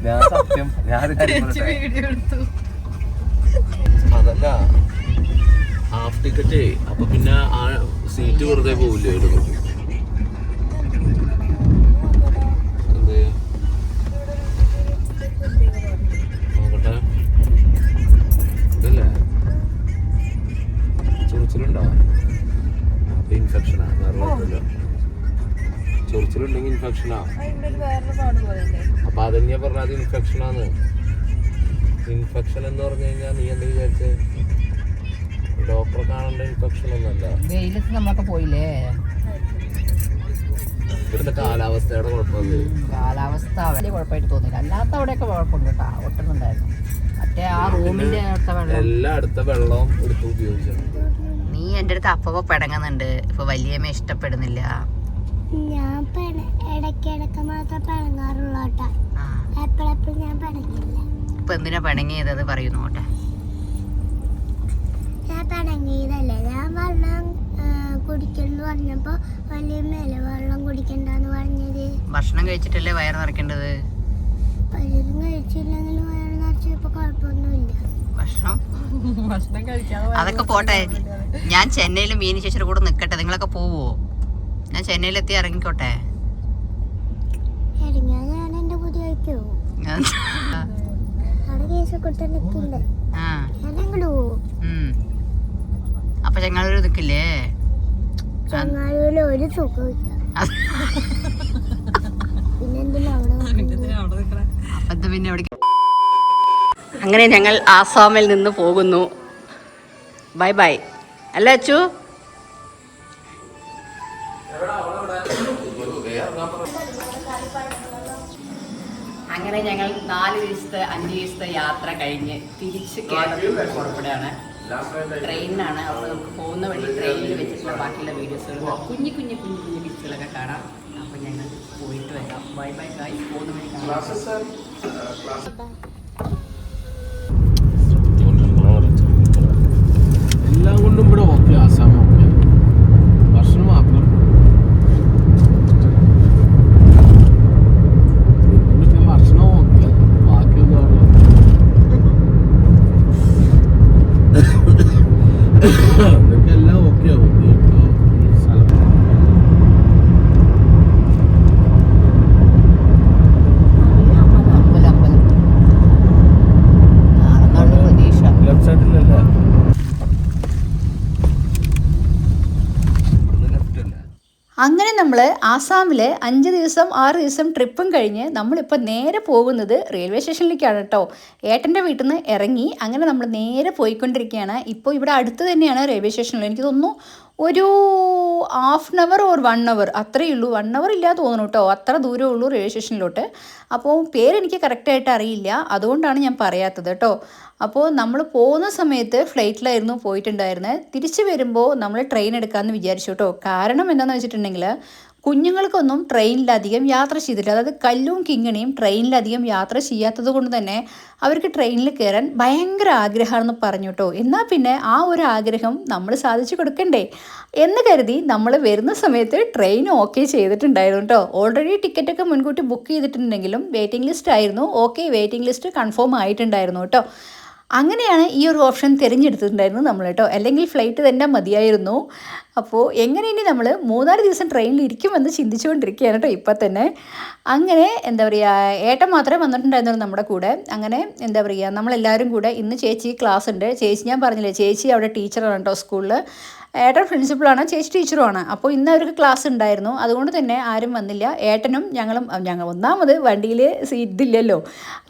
ഞാൻ സത്യം അതല്ല ഹാഫ് ടിക്കറ്റ്. അപ്പൊ പിന്നെ ആ സീറ്റ് വെറുതെ പോവില്ലായിരുന്നു. നോക്കട്ടെ, ഇതല്ലേ ചൊറിച്ചിലുണ്ടോ? അപ്പൊ ഇൻഫെക്ഷനാ, വേറെ കുഴപ്പമില്ല. ചൊറിച്ചിലുണ്ടെങ്കിൽ ഇൻഫെക്ഷനാ. അപ്പൊ അതെങ്ങനെയാ പറഞ്ഞ അത് ഇൻഫെക്ഷനാന്ന്. ഇൻഫെക്ഷൻ എന്ന് പറഞ്ഞു കഴിഞ്ഞാൽ നീ എന്താ വിചാരിച്ചേ? ഡോക്ടറെ കാണേണ്ട ഇൻഫെക്ഷൻ ഒന്നല്ല. നമ്മളൊക്കെ പോയില്ലേ, ഇവിടുത്തെ കാലാവസ്ഥയുടെ കുഴപ്പമല്ലേ? കാലാവസ്ഥ വലിയ കുഴപ്പമായിട്ട് തോന്നില്ല. അല്ലാത്ത അവിടെയൊക്കെ കുഴപ്പമുണ്ട് കേട്ടോ, ഒട്ടുന്നുണ്ടായിരുന്നു. മറ്റേ ആ റൂമിന്റെ എല്ലാ അടുത്ത വെള്ളവും എടുത്ത് ഉപയോഗിച്ചിട്ടുണ്ട്. നീ എൻ്റെ അടുത്ത് അപ്പോ പിടങ്ങുന്നുണ്ട്. ഇപ്പൊ വലിയമ്മ ഇഷ്ടപ്പെടുന്നില്ല. ഞാൻ ഇടയ്ക്കിടയ്ക്ക് മാത്രം പിണങ്ങാറുള്ളൂ കേട്ടോ, എപ്പോഴെപ്പോഴും ഞാൻ പിണങ്ങില്ല. ഇപ്പൊ എന്തിനാ പിണങ്ങിയത് അത് പറയുന്നോട്ടെ. ഞാൻ പിണങ്ങിയതല്ലേ, ഞാൻ വെള്ളം കുടിക്കുന്നു പറഞ്ഞപ്പോ വലിയമ്മയല്ലേ വെള്ളം കുടിക്കണ്ടെന്ന് പറഞ്ഞത്. ഭക്ഷണം കഴിച്ചിട്ടല്ലേ വയറ് നിറയ്ക്കേണ്ടത്. പലരും കഴിച്ചില്ലെങ്കിലും വയറ് നിറച്ചപ്പോ കുഴപ്പമൊന്നുമില്ല. ഭക്ഷണം അതൊക്കെ പോട്ടെ. ഞാൻ ചെന്നൈയിൽ മീനി ചേച്ചിയുടെ കൂടെ നിക്കട്ടെ, നിങ്ങളൊക്കെ പോവോ? ഞാൻ ചെന്നൈയിലെത്തി ഇറങ്ങിക്കോട്ടെ. ഇറങ്ങിയാ ഞാൻ എന്റെ പുതിയ വയ്ക്കോ അവിടെ കേസൊക്കെ നിൽക്കില്ലേ, ഞാൻ അങ്ങോട്ട് പോവും. അപ്പൊ ചെങ്ങാളൂര് നിക്കില്ലേ? ചങ്ങാലൂരിൽ ഒരു സുഖമില്ല. പിന്നെന്തിനാ അവിടെ അപ്പൊ പിന്നെ അവിടെ. അങ്ങനെ ഞങ്ങൾ ആസാമിൽ നിന്ന് പോകുന്നു. ബൈ ബൈ അല്ല അച്ചു. അങ്ങനെ ഞങ്ങൾ 4 ദിവസത്തെ 5 ദിവസത്തെ യാത്ര കഴിഞ്ഞ് തിരിച്ച് കേരളത്തിൽ പുറപ്പെടുകയാണ്. ട്രെയിനിനാണ്. അപ്പോൾ നമുക്ക് പോകുന്ന വഴി ട്രെയിനിൽ വെച്ചിട്ടുള്ള ബാക്കിയുള്ള വീഡിയോസുകൾ കുഞ്ഞു പിക്ചറുകളൊക്കെ കാണാം. അപ്പോൾ ഞങ്ങൾ പോയിട്ട് വരാം. Bye bye guys. പോകുന്ന വഴി കാണാം. എല്ലാം കൊണ്ടും ഇവിടെ ഓക്കെ, ആസാം ഓക്കെ. ഭക്ഷണം മാത്രം ഭക്ഷണം ഓക്കെ, ബാക്കിയൊന്നും നിങ്ങൾക്ക് എല്ലാം ഓക്കെ ആവും. സ്ഥലം ലെഫ്റ്റ് സൈഡിലല്ലേ? അങ്ങനെ നമ്മൾ ആസാമിൽ 5 ദിവസം 6 ദിവസം ട്രിപ്പും കഴിഞ്ഞ് നമ്മളിപ്പോൾ നേരെ പോകുന്നത് റെയിൽവേ സ്റ്റേഷനിലേക്കാണ് കേട്ടോ. ഏട്ടൻ്റെ വീട്ടിൽ നിന്ന് ഇറങ്ങി അങ്ങനെ നമ്മൾ നേരെ പോയിക്കൊണ്ടിരിക്കുകയാണ്. ഇപ്പോൾ ഇവിടെ അടുത്ത് തന്നെയാണ് റെയിൽവേ സ്റ്റേഷനിൽ. എനിക്ക് തോന്നുന്നു ഒരു ഹാഫ് ആൻ അവർ ഓർ 1 അവർ അത്രയേ ഉള്ളൂ. 1 അവർ ഇല്ല തോന്നുന്നു കേട്ടോ, അത്ര ദൂരമേ ഉള്ളൂ റെയിൽവേ സ്റ്റേഷനിലോട്ട്. അപ്പോൾ പേരെനിക്ക് കറക്റ്റായിട്ട് അറിയില്ല, അതുകൊണ്ടാണ് ഞാൻ പറയാത്തത് കേട്ടോ. അപ്പോൾ നമ്മൾ പോകുന്ന സമയത്ത് ഫ്ലൈറ്റിലായിരുന്നു പോയിട്ടുണ്ടായിരുന്നത്. തിരിച്ച് വരുമ്പോൾ നമ്മൾ ട്രെയിൻ എടുക്കാമെന്ന് വിചാരിച്ചു കേട്ടോ. കാരണം എന്താണെന്ന് വെച്ചിട്ടുണ്ടെങ്കിൽ കുഞ്ഞുങ്ങൾക്കൊന്നും ട്രെയിനിലധികം യാത്ര ചെയ്തില്ല. അതായത് കല്ലും കിങ്ങിണിയും ട്രെയിനിലധികം യാത്ര ചെയ്യാത്തത് കൊണ്ട് തന്നെ അവർക്ക് ട്രെയിനിൽ കയറാൻ ഭയങ്കര ആഗ്രഹമാണെന്ന് പറഞ്ഞു കേട്ടോ. എന്നാൽ പിന്നെ ആ ഒരു ആഗ്രഹം നമ്മൾ സാധിച്ചു കൊടുക്കണ്ടേ എന്ന് കരുതി നമ്മൾ വരുന്ന സമയത്ത് ട്രെയിൻ ഓക്കെ ചെയ്തിട്ടുണ്ടായിരുന്നു കേട്ടോ. ഓൾറെഡി ടിക്കറ്റൊക്കെ മുൻകൂട്ടി ബുക്ക് ചെയ്തിട്ടുണ്ടെങ്കിലും വെയിറ്റിംഗ് ലിസ്റ്റ് ആയിരുന്നു. ഓക്കെ, വെയിറ്റിംഗ് ലിസ്റ്റ് കൺഫേം ആയിട്ടുണ്ടായിരുന്നു കേട്ടോ. അങ്ങനെയാണ് ഈ ഒരു ഓപ്ഷൻ തിരഞ്ഞെടുത്തിട്ടുണ്ടായിരുന്നു നമ്മൾ കേട്ടോ. അല്ലെങ്കിൽ ഫ്ലൈറ്റ് തന്നെ മതിയായിരുന്നു. അപ്പോൾ എങ്ങനെ ഇനി നമ്മൾ 3-4 ദിവസം ട്രെയിനിൽ ഇരിക്കുമെന്ന് ചിന്തിച്ചുകൊണ്ടിരിക്കുകയാണ് കേട്ടോ ഇപ്പം തന്നെ. അങ്ങനെ എന്താ പറയുക, ഏട്ടൻ മാത്രമേ വന്നിട്ടുണ്ടായിരുന്നുള്ളൂ നമ്മുടെ കൂടെ. അങ്ങനെ എന്താ പറയുക, നമ്മളെല്ലാവരും കൂടെ ഇന്ന് ചേച്ചി ക്ലാസ് ഉണ്ട്. ചേച്ചി ഞാൻ പറഞ്ഞില്ലേ, ചേച്ചി അവിടെ ടീച്ചറാണ് കേട്ടോ സ്കൂളിൽ. ഏട്ടൻ പ്രിൻസിപ്പളാണ്, ചേച്ചി ടീച്ചറുമാണ്. അപ്പോൾ ഇന്ന് അവർക്ക് ക്ലാസ് ഉണ്ടായിരുന്നു, അതുകൊണ്ട് തന്നെ ആരും വന്നില്ല. ഏട്ടനും ഞങ്ങൾ ഒന്നാമത് വണ്ടിയിൽ ഇതില്ലല്ലോ,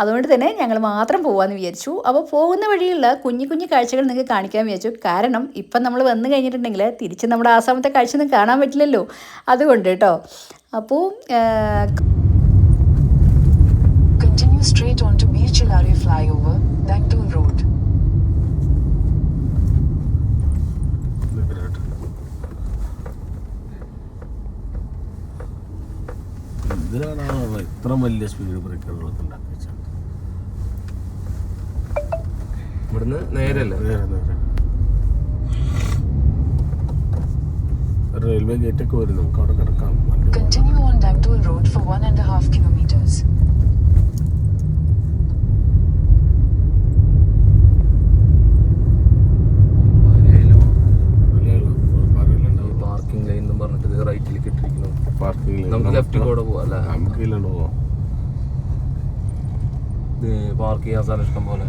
അതുകൊണ്ട് തന്നെ ഞങ്ങൾ മാത്രം പോകാമെന്ന് വിചാരിച്ചു. അപ്പോൾ പോകുന്ന വഴിയുള്ള കുഞ്ഞു കാഴ്ചകൾ നിങ്ങൾക്ക് കാണിക്കാൻ വിചാരിച്ചു. കാരണം ഇപ്പം നമ്മൾ വന്നു കഴിഞ്ഞിട്ടുണ്ടെങ്കിൽ തിരിച്ച് നമ്മുടെ ആസാമത്തെ കാഴ്ച ഒന്നും കാണാൻ പറ്റില്ലല്ലോ, അതുകൊണ്ട് കേട്ടോ. അപ്പോൾ Continue straight on to Bir Chilare flyover, Dangtul Road. ഇതിനാണ് ഇത്ര വലിയ സ്പീഡ് ബ്രേക്കുകളൊക്കെ ഉണ്ടാക്കി വെച്ചത്. ഇവിടുന്ന് നേരല്ലേ? നേരെ റെയിൽവേ ഗേറ്റ് ഒക്കെ വരും, നമുക്ക് അവിടെ കിടക്കാം. Continue on Dangtul Road for 1.5 kilometers. Park ചെയ്യാൻ സ്ഥലം ഇഷ്ടം പോലെ.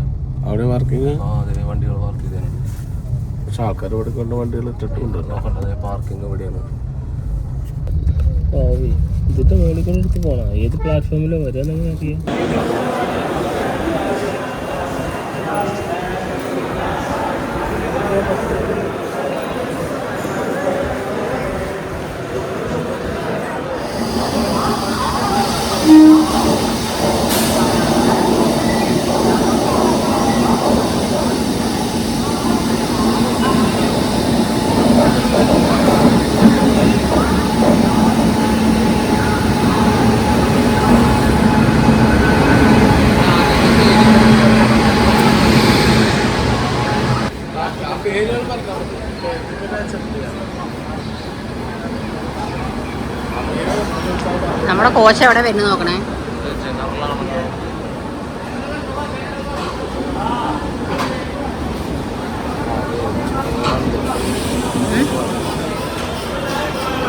അവിടെ പാർക്കിങ്? ആ അതിന് വണ്ടികൾ പാർക്ക് ചെയ്തിട്ടുണ്ട്. പക്ഷെ ആൾക്കാർ ഇവിടെ കൊണ്ട് വണ്ടികൾ ഇട്ടിട്ടുണ്ട്. നോക്കണ്ടത് പാർക്കിംഗ് എവിടെയാണ്. ഇതിന്റെ മുകളിൽ കൊണ്ട് എടുത്ത് പോണോ? ഏത് പ്ലാറ്റ്ഫോമിലാണ് വരാന്നങ്ങനെ അറിയാം. നമ്മുടെ കോച്ച് എവിടെ വരുന്നു നോക്കണേ.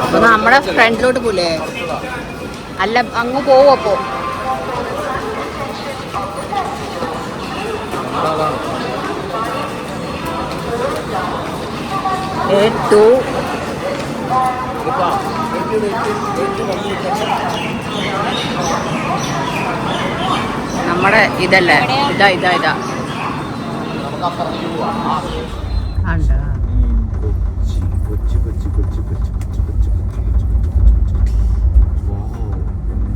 അപ്പൊ നമ്മുടെ ഫ്രണ്ടിലോട്ട് പോലെ അല്ല അങ്ങ് പോവും. അപ്പോ നമ്മുടെ ഇതല്ലേ, ഇതാ ഇതാ ഇതാ കൊച്ചി കൊച്ചി കൊച്ചി കൊച്ചി കൊച്ചി കൊച്ചി കൊച്ചി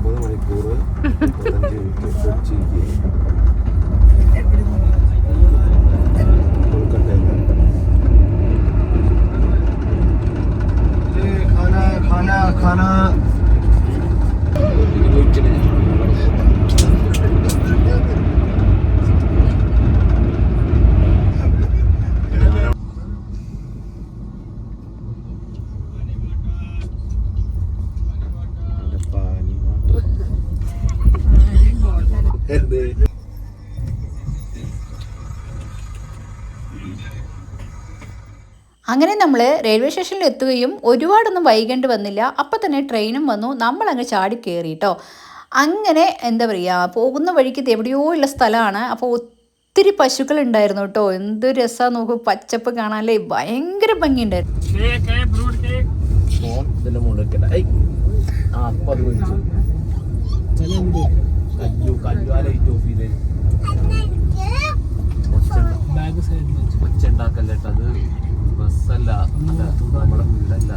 9 മണിക്കൂർ 35 മിനിറ്റ് കൊച്ചിക്ക്. അങ്ങനെ നമ്മൾ റെയിൽവേ സ്റ്റേഷനിൽ എത്തുകയും ഒരുപാടൊന്നും വൈകേണ്ടി വന്നില്ല. അപ്പം തന്നെ ട്രെയിനും വന്നു. നമ്മളങ്ങ് ചാടി കയറി കേട്ടോ. അങ്ങനെ എന്താ പറയുക, പോകുന്ന വഴിക്ക് എവിടെയോ ഉള്ള സ്ഥലമാണ്. അപ്പോൾ ഒത്തിരി പശുക്കൾ ഉണ്ടായിരുന്നു കേട്ടോ. എന്ത് രസമാണ് നോക്കൂ, പച്ചപ്പ് കാണാനല്ലേ, ഭയങ്കര ഭംഗിയുണ്ടായിരുന്നു. ഒച്ചുണ്ടാക്കല്ലേട്ടത് ബസ്സല്ല, നമ്മുടെ വീടല്ല.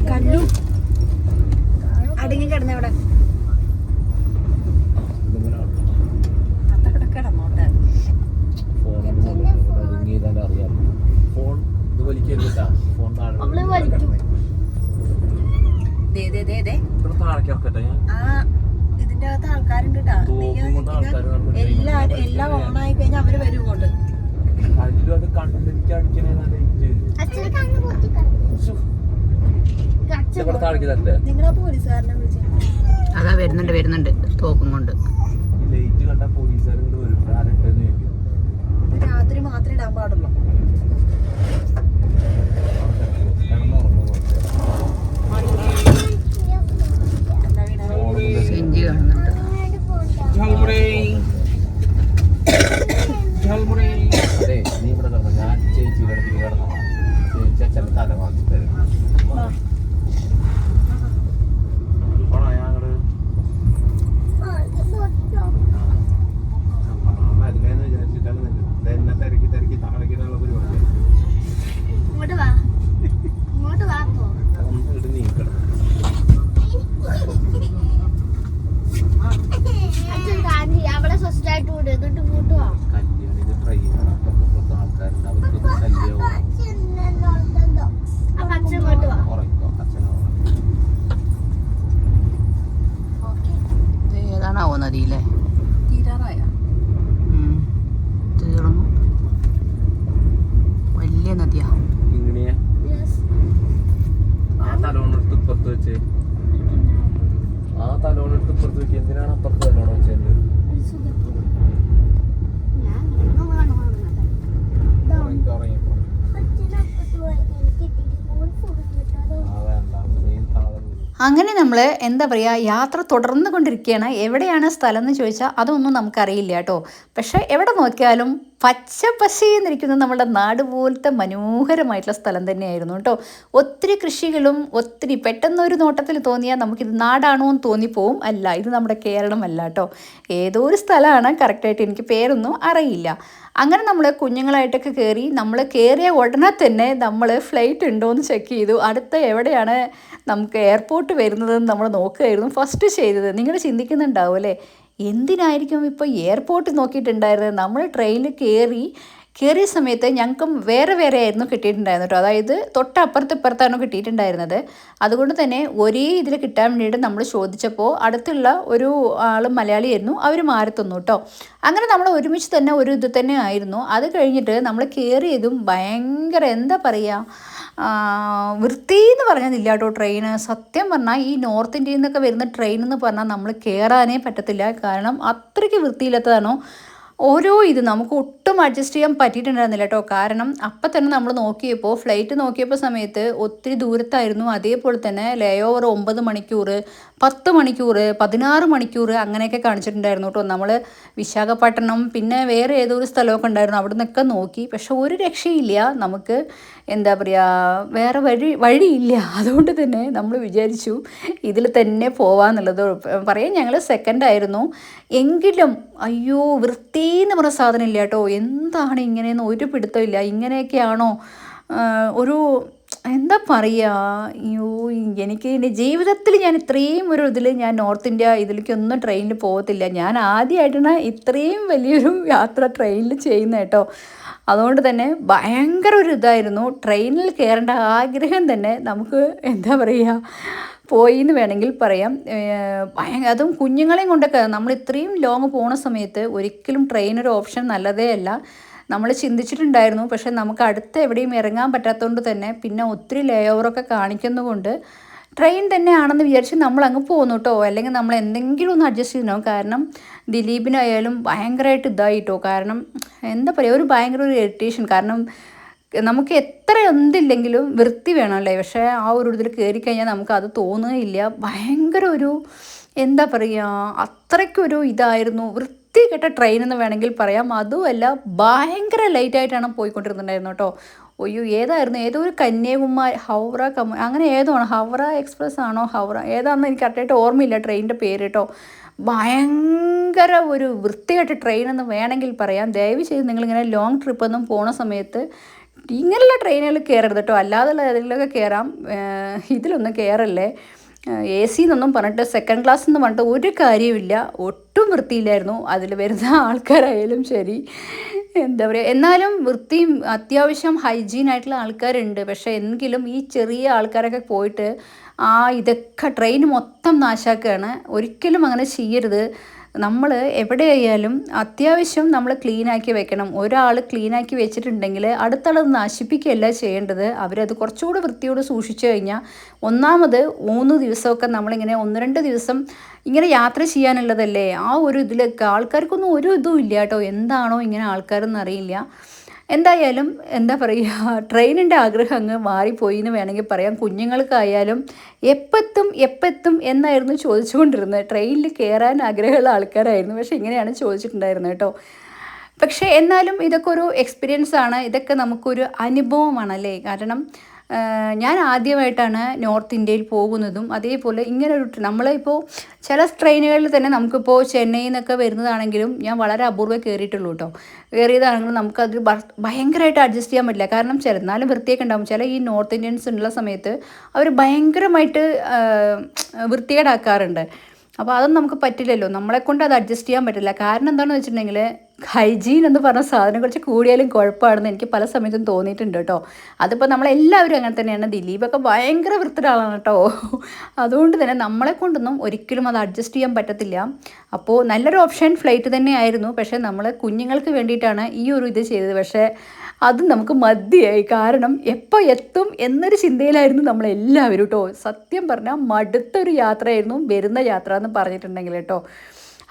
കല്ലു അടങ്ങി കിടന്നവിടെ അറിയാം. ഫോൺ ഇത് വലിക്കരുതാ, ഫോൺ താഴെ താഴേക്കിറക്കട്ടെ. ഇതിന്റെ അകത്ത് ആൾക്കാരുണ്ട് കേട്ടാ. എല്ലാം ഓണായി കഴിഞ്ഞാൽ അവര് വരും ഇങ്ങോട്ട്. അത് കണ്ടിരിക്കാൻ അടിക്കണേ. നിങ്ങളാ പോലീസുകാരനെ വിളിച്ചു. അതാ വരുന്നുണ്ട് തോക്കും കൊണ്ട്. ലൈറ്റ് കണ്ട പോലീസുകാർ വരും. ആരെട്ടെന്ന് ചോദിക്കും. രാത്രി മാത്രമേ ഇടാൻ പാടുള്ളൂ. സെഞ്ചി കാണുന്നുണ്ട്. അതെ, നീ ഇവിടെ കിടന്നു, ഞാൻ ചേച്ചിയുടെ അടുത്ത് കിടന്നു. ചേച്ചി അച്ഛൻ്റെ തല മാറ്റി തരും. മരുന്നെന്ന് വിചാരിച്ചിട്ടാണ് എന്നെ തിരക്കി താഴേക്കിടാനുള്ള പരിപാടി. ഒന്ന് നീക്കണം. കല്യാണിത് ട്രെയിനാണ്. അപ്പുറത്തെ ആൾക്കാരുണ്ട്, അവർക്കൊക്കെ ശല്യവും. ഏതാണാവോ നദിയിലെ തീരാറായ തീർന്നു. വലിയ നദിയാ. ഇങ്ങനെയാ ആ തലോണെടുത്ത് ഇപ്പുറത്ത് വെച്ച്, ആ തലോണെടുത്ത് ഇപ്പുറത്ത് വെച്ച്. എന്തിനാണ് അപ്പുറത്ത് തലോണ വെച്ചത്? അങ്ങനെ നമ്മൾ എന്താ പറയുക യാത്ര തുടർന്നു കൊണ്ടിരിക്കുകയാണ്. എവിടെയാണ് സ്ഥലം എന്ന് ചോദിച്ചാൽ അതൊന്നും നമുക്കറിയില്ല കേട്ടോ. പക്ഷേ എവിടെ നോക്കിയാലും പച്ച പശയെന്നിരിക്കുന്നത് നമ്മുടെ നാട് പോലത്തെ മനോഹരമായിട്ടുള്ള സ്ഥലം തന്നെയായിരുന്നു കേട്ടോ. ഒത്തിരി കൃഷികളും ഒത്തിരി പെട്ടെന്നൊരു നോട്ടത്തിൽ തോന്നിയാൽ നമുക്കിത് നാടാണോ എന്ന് തോന്നിപ്പോവും. അല്ല, ഇത് നമ്മുടെ കേരളമല്ല കേട്ടോ. ഏതോ ഒരു സ്ഥലമാണ്, കറക്റ്റായിട്ട് എനിക്ക് പേരൊന്നും അറിയില്ല. അങ്ങനെ നമ്മൾ കുഞ്ഞുങ്ങളായിട്ടൊക്കെ കയറി. നമ്മൾ കയറിയ ഉടനെ തന്നെ നമ്മൾ ഫ്ലൈറ്റ് ഉണ്ടോ എന്ന് ചെക്ക് ചെയ്തു. അടുത്ത എവിടെയാണ് നമുക്ക് എയർപോർട്ട് വരുന്നതെന്ന് നമ്മൾ നോക്കുകയായിരുന്നു ഫസ്റ്റ് ചെയ്തത്. നിങ്ങൾ ചിന്തിക്കുന്നുണ്ടാവും അല്ലേ, എന്തിനായിരിക്കും ഇപ്പോൾ എയർപോർട്ട് നോക്കിയിട്ടുണ്ടായിരുന്നത്? നമ്മൾ ട്രെയിനിൽ കയറിയ സമയത്ത് ഞങ്ങൾക്കും വേറെ ആയിരുന്നു കിട്ടിയിട്ടുണ്ടായിരുന്നു കേട്ടോ. അതായത് തൊട്ടപ്പുറത്താണ് കിട്ടിയിട്ടുണ്ടായിരുന്നത്. അതുകൊണ്ട് തന്നെ ഒരേ ഇതിൽ കിട്ടാൻ വേണ്ടിയിട്ട് നമ്മൾ ചോദിച്ചപ്പോൾ അടുത്തുള്ള ഒരു ആൾ മലയാളിയായിരുന്നു, അവർ മാറി തന്നു കേട്ടോ. അങ്ങനെ നമ്മൾ ഒരുമിച്ച് തന്നെ ഒരു ഇത് തന്നെ ആയിരുന്നു. അത് കഴിഞ്ഞിട്ട് നമ്മൾ കയറിയതും ഭയങ്കര എന്താ പറയുക, വൃത്തി എന്ന് പറഞ്ഞതില്ല കേട്ടോ ട്രെയിന്. സത്യം പറഞ്ഞാൽ ഈ നോർത്ത് ഇന്ത്യയിൽ നിന്നൊക്കെ വരുന്ന ട്രെയിൻ എന്ന് പറഞ്ഞാൽ നമ്മൾ കയറാനേ പറ്റത്തില്ല. കാരണം അത്രയ്ക്ക് വൃത്തിയില്ലാത്തതാണോ ഓരോ ഇത് നമുക്ക് ഒട്ടും അഡ്ജസ്റ്റ് ചെയ്യാൻ പറ്റിയിട്ടുണ്ടായിരുന്നില്ല കേട്ടോ. കാരണം അപ്പം തന്നെ നമ്മൾ ഫ്ലൈറ്റ് നോക്കിയപ്പോൾ സമയത്ത് ഒത്തിരി ദൂരത്തായിരുന്നു. അതേപോലെ തന്നെ ലേ ഓവർ 9 മണിക്കൂർ, 10 മണിക്കൂർ, 16 മണിക്കൂർ അങ്ങനെയൊക്കെ കാണിച്ചിട്ടുണ്ടായിരുന്നു കേട്ടോ. നമ്മൾ വിശാഖപട്ടണം പിന്നെ വേറെ ഏതോ ഒരു സ്ഥലമൊക്കെ ഉണ്ടായിരുന്നു, അവിടെ നിന്നൊക്കെ നോക്കി. പക്ഷെ ഒരു രക്ഷയില്ല, നമുക്ക് എന്താ പറയുക വേറെ വഴിയില്ല. അതുകൊണ്ട് തന്നെ നമ്മൾ വിചാരിച്ചു ഇതിൽ തന്നെ പോവാന്നുള്ളത്. പറയാം ഞങ്ങൾ സെക്കൻഡായിരുന്നു എങ്കിലും അയ്യോ വൃത്തിയെന്ന് പറഞ്ഞ സാധനം ഇല്ല കേട്ടോ. എന്താണ് ഇങ്ങനെയെന്ന് ഒരു പിടുത്തമില്ല. ഇങ്ങനെയൊക്കെയാണോ ഒരു എന്താ പറയുക, അയ്യോ എനിക്ക് എൻ്റെ ജീവിതത്തിൽ ഞാൻ ഇത്രയും ഒരു ഇതിൽ ഞാൻ നോർത്ത് ഇന്ത്യ ഇതിലേക്കൊന്നും ട്രെയിനിൽ പോകത്തില്ല. ഞാൻ ആദ്യമായിട്ടാണ് ഇത്രയും വലിയൊരു യാത്ര ട്രെയിനിൽ ചെയ്യുന്നത് കേട്ടോ. അതുകൊണ്ട് തന്നെ ഭയങ്കര ഒരു ഇതായിരുന്നു. ട്രെയിനിൽ കയറേണ്ട ആഗ്രഹം തന്നെ നമുക്ക് എന്താ പറയുക പോയി എന്ന് വേണമെങ്കിൽ പറയാം. അതും കുഞ്ഞുങ്ങളെയും കൊണ്ടൊക്കെ നമ്മൾ ഇത്രയും ലോങ് പോണ സമയത്ത് ഒരിക്കലും ട്രെയിൻ ഒരു ഓപ്ഷൻ നല്ലതേ അല്ല. നമ്മൾ ചിന്തിച്ചിട്ടുണ്ടായിരുന്നു, പക്ഷെ നമുക്ക് അടുത്ത് എവിടെയും ഇറങ്ങാൻ പറ്റാത്തതുകൊണ്ട് തന്നെ പിന്നെ ഒത്തിരി ലേ ഓവറൊക്കെ കാണിക്കുന്നതുകൊണ്ട് ട്രെയിൻ തന്നെയാണെന്ന് വിചാരിച്ച് നമ്മൾ അങ്ങ് പോകുന്നു കേട്ടോ. അല്ലെങ്കിൽ നമ്മൾ എന്തെങ്കിലും ഒന്ന് അഡ്ജസ്റ്റ് ചെയ്യണം. കാരണം ദിലീപിനായാലും ഭയങ്കരമായിട്ട് ഇതായിട്ടോ. കാരണം എന്താ പറയുക ഒരു ഭയങ്കര ഒരു ഇറിറ്റേഷൻ. കാരണം നമുക്ക് എത്ര എന്തില്ലെങ്കിലും വൃത്തി വേണമല്ലേ. പക്ഷേ ആ ഒരു ഇതിൽ കയറിക്കഴിഞ്ഞാൽ നമുക്ക് അത് തോന്നുകയില്ല. ഭയങ്കര ഒരു എന്താ പറയുക അത്രയ്ക്കൊരു ഇതായിരുന്നു. വൃത്തികെട്ട ട്രെയിൻ എന്ന് വേണമെങ്കിൽ പറയാം. അതുമല്ല ഭയങ്കര ലൈറ്റായിട്ടാണ് പോയിക്കൊണ്ടിരുന്നുണ്ടായിരുന്നു കേട്ടോ. ഒയ്യോ ഏതായിരുന്നു ഏതോ ഒരു കന്യാകുമാരി അങ്ങനെ ഏതോ ആണ്, ഹൗറ എക്സ്പ്രസ് ആണോ ഏതാണെന്ന് എനിക്ക് കറക്റ്റായിട്ട് ഓർമ്മയില്ല ട്രെയിനിൻ്റെ പേര് കേട്ടോ. ഭയങ്കര ഒരു വൃത്തികെട്ട ട്രെയിൻ എന്ന് വേണമെങ്കിൽ പറയാം. ദയവ് ചെയ്ത് നിങ്ങളിങ്ങനെ ലോങ് ട്രിപ്പൊന്നും പോണ സമയത്ത് ഇങ്ങനെയുള്ള ട്രെയിനുകൾ കയറരുത് കേട്ടോ. അല്ലാതെയുള്ള ഏതെങ്കിലുമൊക്കെ കയറാം, ഇതിലൊന്നും കയറല്ലേ. AC എന്നൊന്നും പറഞ്ഞിട്ട് സെക്കൻഡ് ക്ലാസ് എന്ന് പറഞ്ഞിട്ട് ഒരു കാര്യമില്ല. ഒട്ടും വൃത്തിയില്ലായിരുന്നു. അതിൽ വരുന്ന ആൾക്കാരായാലും ശരി എന്താ പറയുക. എന്നാലും വൃത്തിയും അത്യാവശ്യം ഹൈജീനായിട്ടുള്ള ആൾക്കാരുണ്ട്. പക്ഷേ എങ്കിലും ഈ ചെറിയ ആൾക്കാരൊക്കെ പോയിട്ട് ഇതൊക്കെ ട്രെയിൻ മൊത്തം നാശാക്കുകയാണ്. ഒരിക്കലും അങ്ങനെ ചെയ്യരുത്. നമ്മൾ എവിടെയായാലും അത്യാവശ്യം നമ്മൾ ക്ലീനാക്കി വെക്കണം. ഒരാൾ ക്ലീനാക്കി വെച്ചിട്ടുണ്ടെങ്കിൽ അടുത്തത് നശിപ്പിക്കുകയല്ല ചെയ്യേണ്ടത്. അവരത് കുറച്ചുകൂടി വൃത്തിയോട് സൂക്ഷിച്ചു കഴിഞ്ഞാൽ ഒന്നാമത് 3 ദിവസമൊക്കെ നമ്മളിങ്ങനെ 1-2 ദിവസം ഇങ്ങനെ യാത്ര ചെയ്യാനുള്ളതല്ലേ. ആ ഒരു ഇതിലൊക്കെ ആൾക്കാർക്കൊന്നും ഒരു ഇതും ഇല്ല കേട്ടോ. എന്താണോ ഇങ്ങനെ ആൾക്കാരെന്ന് അറിയില്ല. എന്തായാലും എന്താ പറയുക ട്രെയിനിൻ്റെ ആഗ്രഹം അങ്ങ് മാറിപ്പോയി എന്ന് വേണമെങ്കിൽ പറയാം. കുഞ്ഞുങ്ങൾക്കായാലും എപ്പെത്തും എന്നായിരുന്നു ചോദിച്ചുകൊണ്ടിരുന്നത്. ട്രെയിനിൽ കയറാൻ ആഗ്രഹമുള്ള ആൾക്കാരായിരുന്നു, പക്ഷേ ഇങ്ങനെയാണ് ചോദിച്ചിട്ടുണ്ടായിരുന്നത് കേട്ടോ. പക്ഷേ എന്നാലും ഇതൊക്കെ ഒരു എക്സ്പീരിയൻസ് ആണ്. ഇതൊക്കെ നമുക്കൊരു അനുഭവമാണല്ലേ. കാരണം ഞാൻ ആദ്യമായിട്ടാണ് നോർത്ത് ഇന്ത്യയിൽ പോകുന്നതും അതേപോലെ ഇങ്ങനൊരു നമ്മളിപ്പോൾ ചില ട്രെയിനുകളിൽ തന്നെ നമുക്കിപ്പോൾ ചെന്നൈയിൽ നിന്നൊക്കെ വരുന്നതാണെങ്കിലും ഞാൻ വളരെ അപൂർവ്വം കയറിയിട്ടുള്ളൂ കേട്ടോ. കയറിയതാണെങ്കിലും നമുക്കത് ഭയങ്കരമായിട്ട് അഡ്ജസ്റ്റ് ചെയ്യാൻ പറ്റില്ല. കാരണം എന്നാലും വൃത്തിയൊക്കെ ഉണ്ടാകും. ചില ഈ നോർത്ത് ഇന്ത്യൻസ് ഉള്ള സമയത്ത് അവർ ഭയങ്കരമായിട്ട് വൃത്തികേടാക്കാറുണ്ട്. അപ്പോൾ അതൊന്നും നമുക്ക് പറ്റില്ലല്ലോ, നമ്മളെക്കൊണ്ട് അത് അഡ്ജസ്റ്റ് ചെയ്യാൻ പറ്റില്ല. കാരണം എന്താണെന്ന് വെച്ചിട്ടുണ്ടെങ്കിൽ ഹൈജീൻ എന്ന് പറഞ്ഞ സാധനം കുറച്ച് കൂടിയാലും കുഴപ്പമാണെന്ന് എനിക്ക് പല സമയത്തും തോന്നിയിട്ടുണ്ട് കേട്ടോ. അതിപ്പോൾ നമ്മളെല്ലാവരും അങ്ങനെ തന്നെയാണ്. ദിലീപൊക്കെ ഭയങ്കര വൃത്തിയുടെ ആളാണ് കേട്ടോ. അതുകൊണ്ട് തന്നെ നമ്മളെ കൊണ്ടൊന്നും ഒരിക്കലും അത് അഡ്ജസ്റ്റ് ചെയ്യാൻ പറ്റത്തില്ല. അപ്പോൾ നല്ലൊരു ഓപ്ഷൻ ഫ്ലൈറ്റ് തന്നെയായിരുന്നു. പക്ഷേ നമ്മൾ കുഞ്ഞുങ്ങൾക്ക് വേണ്ടിയിട്ടാണ് ഈ ഒരു ഇത് ചെയ്തത്. പക്ഷേ അത് നമുക്ക് മതിയായി. കാരണം എപ്പോൾ എത്തും എന്നൊരു ചിന്തയിലായിരുന്നു നമ്മളെല്ലാവരും കേട്ടോ. സത്യം പറഞ്ഞാൽ മടുത്തൊരു യാത്രയായിരുന്നു വരുന്ന യാത്ര എന്ന് പറഞ്ഞിട്ടുണ്ടെങ്കിൽ കേട്ടോ.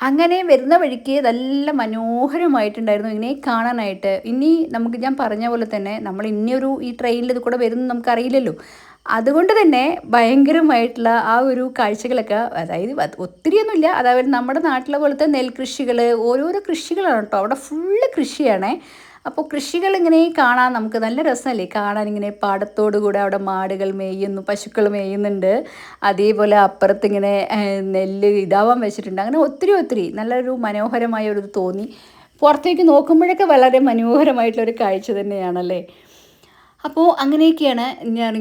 അങ്ങനെ വരുന്ന വഴിക്ക് നല്ല മനോഹരമായിട്ടുണ്ടായിരുന്നു ഇങ്ങനെ കാണാനായിട്ട്. ഇനി നമുക്ക് ഞാൻ പറഞ്ഞ പോലെ തന്നെ നമ്മൾ ഇനിയൊരു ഈ ട്രെയിനിൽ ഇത് കൂടെ വരുന്നത് നമുക്കറിയില്ലല്ലോ. അതുകൊണ്ട് തന്നെ ഭയങ്കരമായിട്ടുള്ള ആ ഒരു കാഴ്ചകളൊക്കെ, അതായത് ഒത്തിരിയൊന്നുമില്ല, അതായത് നമ്മുടെ നാട്ടിലെ പോലത്തെ നെൽകൃഷികൾ, ഓരോരോ കൃഷികളാണ് കേട്ടോ, അവിടെ ഫുള്ള് കൃഷിയാണേ. അപ്പോൾ കൃഷികൾ ഇങ്ങനെ കാണാൻ നമുക്ക് നല്ല രസമല്ലേ കാണാൻ, ഇങ്ങനെ പാടത്തോടു കൂടെ അവിടെ മാടുകൾ മേയുന്നു, പശുക്കൾ മേയുന്നുണ്ട്, അതേപോലെ അപ്പുറത്ത് ഇങ്ങനെ നെല്ല് ഇതാവാൻ വെച്ചിട്ടുണ്ട്. അങ്ങനെ ഒത്തിരി നല്ലൊരു മനോഹരമായ ഒരു ഇത് തോന്നി. പുറത്തേക്ക് നോക്കുമ്പോഴൊക്കെ വളരെ മനോഹരമായിട്ടുള്ളൊരു കാഴ്ച തന്നെയാണല്ലേ. അപ്പോൾ അങ്ങനെയൊക്കെയാണ്.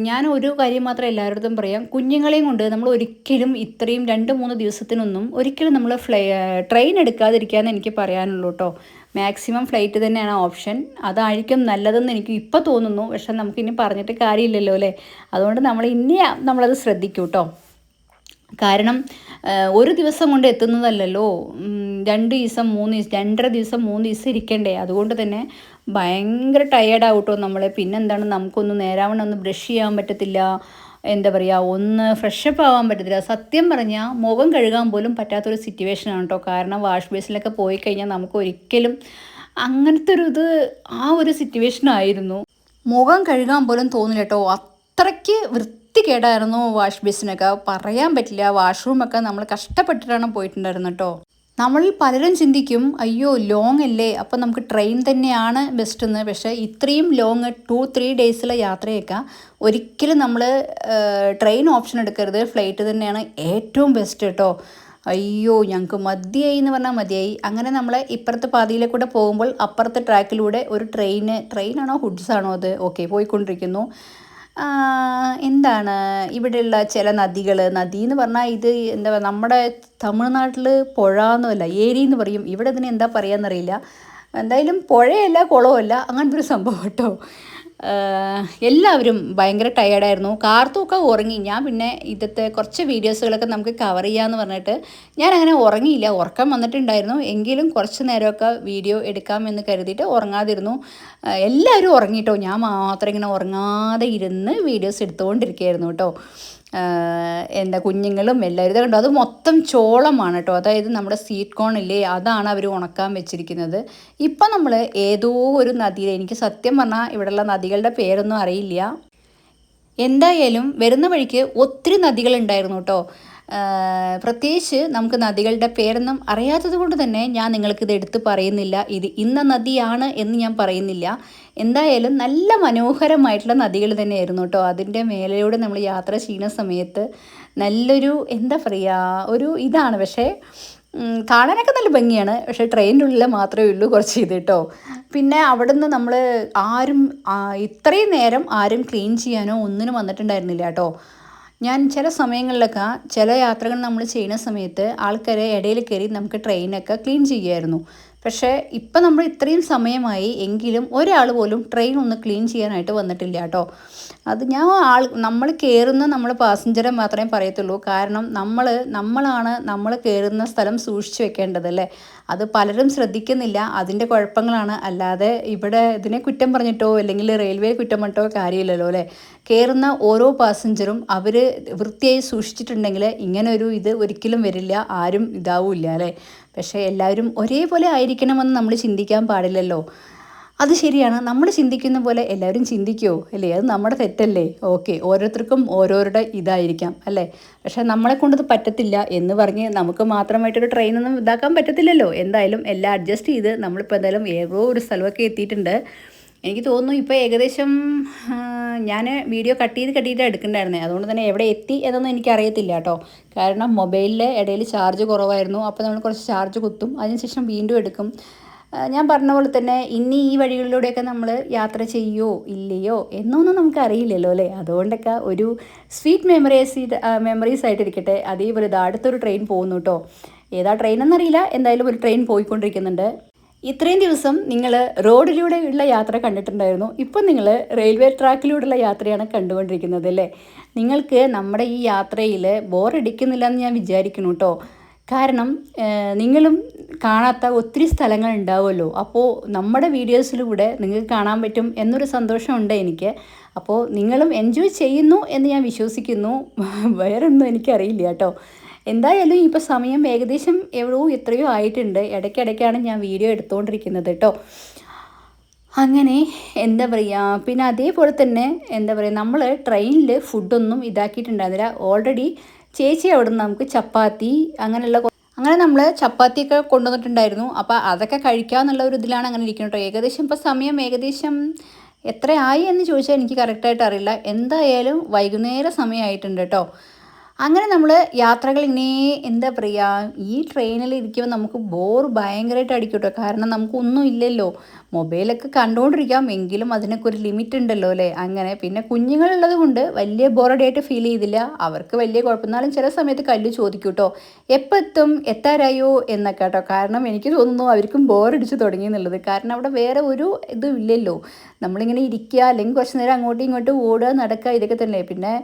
ഞാൻ ഒരു കാര്യം മാത്രം എല്ലാവരുടെ പറയാം, കുഞ്ഞുങ്ങളെയും കൊണ്ട് നമ്മൾ ഒരിക്കലും ഇത്രയും 2-3 ദിവസത്തിനൊന്നും ഒരിക്കലും നമ്മൾ ട്രെയിൻ എടുക്കാതിരിക്കാമെന്ന് എനിക്ക് പറയാനുള്ളൂ കേട്ടോ. മാക്സിമം ഫ്ലൈറ്റ് തന്നെയാണ് ഓപ്ഷൻ, അതായിരിക്കും നല്ലതെന്ന് എനിക്ക് ഇപ്പോൾ തോന്നുന്നു. പക്ഷെ നമുക്കിനി പറഞ്ഞിട്ട് കാര്യമില്ലല്ലോ അല്ലേ, അതുകൊണ്ട് നമ്മളത് ശ്രദ്ധിക്കൂ കേട്ടോ. കാരണം ഒരു ദിവസം കൊണ്ട് എത്തുന്നതല്ലല്ലോ, 2 ദിവസം 3 ദിവസം 2.5 ദിവസം 3 ദിവസം ഇരിക്കണ്ടേ. അതുകൊണ്ട് തന്നെ ഭയങ്കര ടയേർഡാവട്ടോ നമ്മൾ. പിന്നെന്താണ്, നമുക്കൊന്ന് നേരാവണ്ണം ഒന്ന് ബ്രഷ് ചെയ്യാൻ പറ്റത്തില്ല, എന്താ പറയുക, ഒന്ന് ഫ്രഷപ്പ് ആവാൻ പറ്റത്തില്ല. സത്യം പറഞ്ഞാൽ മുഖം കഴുകാൻ പോലും പറ്റാത്തൊരു സിറ്റുവേഷനാണ് കേട്ടോ. കാരണം വാഷ് ബേസിലൊക്കെ പോയി കഴിഞ്ഞാൽ നമുക്ക് ഒരിക്കലും അങ്ങനത്തെ ആ ഒരു സിറ്റുവേഷനായിരുന്നു. മുഖം കഴുകാൻ പോലും തോന്നില്ല കേട്ടോ, അത്രയ്ക്ക് വൃത്തികേടായിരുന്നു വാഷ് ബേസിനൊക്കെ, പറയാൻ പറ്റില്ല. വാഷ്റൂമൊക്കെ നമ്മൾ കഷ്ടപ്പെട്ടിട്ടാണ് പോയിട്ടുണ്ടായിരുന്നു കേട്ടോ. നമ്മളിൽ പലരും ചിന്തിക്കും, അയ്യോ ലോങ് അല്ലേ, അപ്പം നമുക്ക് ട്രെയിൻ തന്നെയാണ് ബെസ്റ്റ് എന്ന്. പക്ഷേ ഇത്രയും ലോങ് 2-3 ഡേയ്സിലെ യാത്രയൊക്കെ ഒരിക്കലും നമ്മൾ ട്രെയിൻ ഓപ്ഷൻ എടുക്കരുത്, ഫ്ലൈറ്റ് തന്നെയാണ് ഏറ്റവും ബെസ്റ്റ് കേട്ടോ. അയ്യോ ഞങ്ങൾക്ക് മതിയായി എന്ന് പറഞ്ഞാൽ മതിയായി. അങ്ങനെ നമ്മൾ ഇപ്പുറത്തെ പാതയിലെ കൂടെ പോകുമ്പോൾ അപ്പുറത്തെ ട്രാക്കിലൂടെ ഒരു ട്രെയിനാണോ ഹുഡ്സാണോ അത്, ഓക്കെ, പോയിക്കൊണ്ടിരിക്കുന്നു. എന്താണ് ഇവിടെയുള്ള ചില നദി എന്ന് പറഞ്ഞാൽ ഇത് എന്താ പറയുക, നമ്മുടെ തമിഴ്നാട്ടിൽ പുഴ എന്നല്ല ഏരി എന്ന് പറയും, ഇവിടെ ഇതിന് എന്താ പറയുകയെന്നറിയില്ല. എന്തായാലും പുഴയല്ല കുളമല്ല, അങ്ങനത്തെ ഒരു സംഭവം കേട്ടോ. എല്ലാവരും ഭയങ്കര ടയേർഡായിരുന്നു. കാർത്തുമൊക്കെ ഉറങ്ങി. ഞാൻ പിന്നെ ഇന്നത്തെ കുറച്ച് വീഡിയോസുകളൊക്കെ നമുക്ക് കവർ ചെയ്യാമെന്ന് പറഞ്ഞിട്ട് ഞാനങ്ങനെ ഉറങ്ങിയില്ല. ഉറക്കം വന്നിട്ടുണ്ടായിരുന്നു, എങ്കിലും കുറച്ച് നേരമൊക്കെ വീഡിയോ എടുക്കാമെന്ന് കരുതിയിട്ട് ഉറങ്ങാതിരുന്നു. എല്ലാവരും ഉറങ്ങിട്ടോ, ഞാൻ മാത്രം ഇങ്ങനെ ഉറങ്ങാതെ ഇരുന്ന് വീഡിയോസ് എടുത്തുകൊണ്ടിരിക്കുകയായിരുന്നു കേട്ടോ. എന്താ കുഞ്ഞുങ്ങളും എല്ലാവരും ഇത് കണ്ടോ, അത് മൊത്തം ചോളമാണ് കേട്ടോ. അതായത് നമ്മുടെ സ്വീറ്റ് കോൺ ഇല്ലേ, അതാണ് അവർ ഉണക്കാൻ വെച്ചിരിക്കുന്നത്. ഇപ്പം നമ്മൾ ഏതോ ഒരു നദിയിൽ, എനിക്ക് സത്യം പറഞ്ഞാൽ ഇവിടെയുള്ള നദികളുടെ പേരൊന്നും അറിയില്ല. എന്തായാലും വരുന്ന വഴിക്ക് ഒത്തിരി നദികളുണ്ടായിരുന്നു കേട്ടോ. പ്രത്യേകിച്ച് നമുക്ക് നദികളുടെ പേരൊന്നും അറിയാത്തത് കൊണ്ട് തന്നെ ഞാൻ നിങ്ങൾക്കിത് എടുത്ത് പറയുന്നില്ല, ഇത് ഇന്ന നദിയാണ് എന്ന് ഞാൻ പറയുന്നില്ല. എന്തായാലും നല്ല മനോഹരമായിട്ടുള്ള നദികൾ തന്നെയായിരുന്നു കേട്ടോ. അതിൻ്റെ മേലെയൂടെ നമ്മൾ യാത്ര ചെയ്യുന്ന സമയത്ത് നല്ലൊരു എന്താ പറയുക ഒരു ഇതാണ്. പക്ഷേ കാണാനൊക്കെ നല്ല ഭംഗിയാണ്. പക്ഷേ ട്രെയിനിൻ്റെ ഉള്ളിൽ മാത്രമേ ഉള്ളൂ കുറച്ച് ഇത് കേട്ടോ. പിന്നെ അവിടെ നിന്ന് നമ്മൾ ഇത്രയും നേരം ആരും ക്ലീൻ ചെയ്യാനോ ഒന്നിനും വന്നിട്ടുണ്ടായിരുന്നില്ല കേട്ടോ. ഞാൻ ചില സമയങ്ങളിലൊക്കെ ചില യാത്രകൾ നമ്മൾ ചെയ്യുന്ന സമയത്ത് ആൾക്കാരെ ഇടയിൽ കയറി നമുക്ക് ട്രെയിനൊക്കെ ക്ലീൻ ചെയ്യുമായിരുന്നു. പക്ഷേ ഇപ്പം നമ്മൾ ഇത്രയും സമയമായി എങ്കിലും ഒരാൾ പോലും ട്രെയിൻ ഒന്ന് ക്ലീൻ ചെയ്യാനായിട്ട് വന്നിട്ടില്ല കേട്ടോ. അത് നമ്മൾ കയറുന്ന നമ്മൾ പാസഞ്ചറെ മാത്രമേ പറയത്തുള്ളൂ. കാരണം നമ്മളാണ് നമ്മൾ കയറുന്ന സ്ഥലം സൂക്ഷിച്ച് വെക്കേണ്ടതല്ലേ. അത് പലരും ശ്രദ്ധിക്കുന്നില്ല, അതിൻ്റെ കുഴപ്പങ്ങളാണ്. അല്ലാതെ ഇവിടെ ഇതിനെ കുറ്റം പറഞ്ഞിട്ടോ അല്ലെങ്കിൽ റെയിൽവേ കുറ്റം പറഞ്ഞിട്ടോ കാര്യമില്ലല്ലോ അല്ലേ. കയറുന്ന ഓരോ പാസഞ്ചറും അവർ വൃത്തിയായി സൂക്ഷിച്ചിട്ടുണ്ടെങ്കിൽ ഇങ്ങനൊരു ഇത് ഒരിക്കലും വരില്ല, ആരും ഇതാവില്ല അല്ലേ. പക്ഷേ എല്ലാവരും ഒരേപോലെ ആയിരിക്കണമെന്ന് നമ്മൾ ചിന്തിക്കാൻ പാടില്ലല്ലോ. അത് ശരിയാണ്, നമ്മൾ ചിന്തിക്കുന്ന പോലെ എല്ലാവരും ചിന്തിക്കുമോ അല്ലേ, അത് നമ്മുടെ തെറ്റല്ലേ. ഓക്കെ, ഓരോരുത്തർക്കും ഓരോരുടെ ഇതായിരിക്കാം അല്ലേ. പക്ഷേ നമ്മളെ കൊണ്ടത് പറ്റത്തില്ല എന്ന് പറഞ്ഞ് നമുക്ക് മാത്രമായിട്ടൊരു ട്രെയിനൊന്നും ഇതാക്കാൻ പറ്റത്തില്ലല്ലോ. എന്തായാലും എല്ലാം അഡ്ജസ്റ്റ് ചെയ്ത് നമ്മളിപ്പോൾ എന്തായാലും ഏതോ ഒരു സ്ഥലമൊക്കെ എത്തിയിട്ടുണ്ട്. എനിക്ക് തോന്നുന്നു ഇപ്പോൾ ഏകദേശം ഞാൻ വീഡിയോ കട്ട് ചെയ്ത് എടുക്കണ്ടായിരുന്നേ, അതുകൊണ്ട് തന്നെ എവിടെ എത്തി എന്നൊന്നും എനിക്കറിയത്തില്ല കേട്ടോ. കാരണം മൊബൈലിൽ ഇടയിൽ ചാർജ് കുറവായിരുന്നു. അപ്പോൾ നമ്മൾ കുറച്ച് ചാർജ് കുത്തും, അതിനുശേഷം വീണ്ടും എടുക്കും. ഞാൻ പറഞ്ഞ പോലെ തന്നെ ഇനി ഈ വഴികളിലൂടെയൊക്കെ നമ്മൾ യാത്ര ചെയ്യുമോ ഇല്ലയോ എന്നൊന്നും നമുക്ക് അറിയില്ലല്ലോ അല്ലേ. അതുകൊണ്ടൊക്കെ ഒരു സ്വീറ്റ് മെമ്മറീസ് ആയിട്ടിരിക്കട്ടെ. അതേപോലെ ഇത് അടുത്തൊരു ട്രെയിൻ പോകുന്നു കേട്ടോ. ഏതാ ട്രെയിൻ എന്നറിയില്ല, എന്തായാലും ഒരു ട്രെയിൻ പോയിക്കൊണ്ടിരിക്കുന്നുണ്ട്. ഇത്രയും ദിവസം നിങ്ങൾ റോഡിലൂടെയുള്ള യാത്ര കണ്ടിട്ടുണ്ടായിരുന്നു, ഇപ്പം നിങ്ങൾ റെയിൽവേ ട്രാക്കിലൂടെയുള്ള യാത്രയാണ് കണ്ടുകൊണ്ടിരിക്കുന്നത് അല്ലേ. നിങ്ങൾക്ക് നമ്മുടെ ഈ യാത്രയിൽ ബോറടിക്കുന്നില്ല എന്ന് ഞാൻ വിചാരിക്കുന്നു കേട്ടോ. കാരണം നിങ്ങളും കാണാത്ത ഒത്തിരി സ്ഥലങ്ങൾ ഉണ്ടാവുമല്ലോ. അപ്പോൾ നമ്മുടെ വീഡിയോസിലൂടെ നിങ്ങൾക്ക് കാണാൻ പറ്റും എന്നൊരു സന്തോഷമുണ്ട് എനിക്ക്. അപ്പോൾ നിങ്ങളും എൻജോയ് ചെയ്യുന്നു എന്ന് ഞാൻ വിശ്വസിക്കുന്നു. വേറൊന്നും എനിക്കറിയില്ല കേട്ടോ. എന്തായാലും ഇപ്പോൾ സമയം ഏകദേശം എത്രയോ ആയിട്ടുണ്ട്. ഇടയ്ക്കിടയ്ക്കാണ് ഞാൻ വീഡിയോ എടുത്തുകൊണ്ടിരിക്കുന്നത് കേട്ടോ. അങ്ങനെ എന്താ പറയുക, പിന്നെ അതേപോലെ തന്നെ എന്താ പറയുക, നമ്മൾ ട്രെയിനിൽ ഫുഡൊന്നും ഇതാക്കിയിട്ടുണ്ടായിരുന്നില്ല. ഓൾറെഡി ചേച്ചി അവിടെ നിന്ന് നമുക്ക് ചപ്പാത്തി അങ്ങനെ നമ്മൾ ചപ്പാത്തിയൊക്കെ കൊണ്ടുവന്നിട്ടുണ്ടായിരുന്നു. അപ്പോൾ അതൊക്കെ കഴിക്കാമെന്നുള്ള ഒരു ഇതിലാണ് അങ്ങനെ ഇരിക്കുന്നത് കേട്ടോ. ഏകദേശം ഇപ്പോൾ സമയം ഏകദേശം എത്രയായി എന്ന് ചോദിച്ചാൽ എനിക്ക് കറക്റ്റായിട്ട് അറിയില്ല. എന്തായാലും വൈകുന്നേരം സമയമായിട്ടുണ്ട് കേട്ടോ. അങ്ങനെ നമ്മൾ യാത്രകൾ ഇങ്ങനെ എന്താ പറയുക, ഈ ട്രെയിനിൽ ഇരിക്കുമ്പോൾ നമുക്ക് ബോർ ഭയങ്കരമായിട്ട് അടിക്കും കേട്ടോ. കാരണം നമുക്കൊന്നും ഇല്ലല്ലോ, മൊബൈലൊക്കെ കണ്ടുകൊണ്ടിരിക്കാം, എങ്കിലും അതിനൊക്കെ ഒരു ലിമിറ്റ് ഉണ്ടല്ലോ അല്ലേ. അങ്ങനെ പിന്നെ കുഞ്ഞുങ്ങളുള്ളത് കൊണ്ട് വലിയ ബോറടിയായിട്ട് ഫീൽ ചെയ്തില്ല. അവർക്ക് വലിയ കുഴപ്പമെന്നാലും ചില സമയത്ത് കല്ല് ചോദിക്കും കേട്ടോ, എപ്പോൾ എത്തും, എത്താറായോ എന്നൊക്കെ കേട്ടോ. കാരണം എനിക്ക് തോന്നുന്നു അവർക്കും ബോറടിച്ച് തുടങ്ങി എന്നുള്ളത്. കാരണം അവിടെ വേറെ ഒരു ഇതും ഇല്ലല്ലോ, നമ്മളിങ്ങനെ ഇരിക്കുക അല്ലെങ്കിൽ കുറച്ച് നേരം അങ്ങോട്ടും ഇങ്ങോട്ടും ഓടുക നടക്കുക ഇതൊക്കെ തന്നെ. പിന്നെ